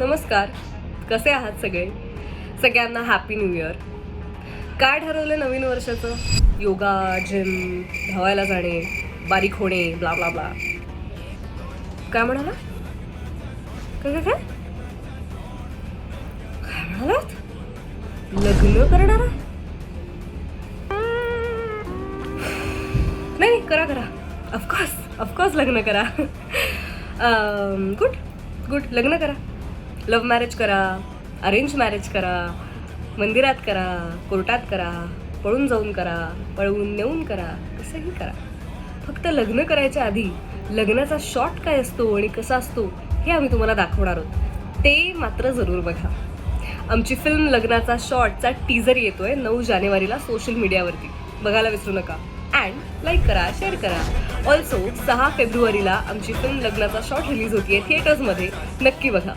नमस्कार. कसे आहात सगळे? सगळ्यांना हॅपी न्यू इयर. काय ठरवलं नवीन वर्षाचं? योगा, जिम, धावायला जाणे, बारीक होणे, ब्ला ब्ला ब्ला. काय म्हणाला? काय काय काय काय म्हणालात? लग्न करणार? नाही, करा करा. ऑफकोर्स लग्न करा. गुड. लग्न करा. लव्ह मॅरेज करा, अरेंज मॅरेज करा, मंदिरात करा, कोर्टात करा, पळून जाऊन करा, पळवून नेऊन करा, कसंही करा. फक्त लग्न करायच्या आधी लग्नाचा शॉट काय असतो आणि कसा असतो हे आम्ही तुम्हाला दाखवणार आहोत. ते मात्र जरूर बघा. आमची फिल्म लग्नाचा शॉटचा टीजर येतोय 9 जानेवारीला सोशल मीडियावरती. बघायला विसरू नका. अँड लाईक करा, शेअर करा. ऑल्सो 6 फेब्रुवारीला आमची फिल्म लग्नाचा शॉट रिलीज होतीये थिएटर्समध्ये. नक्की बघा.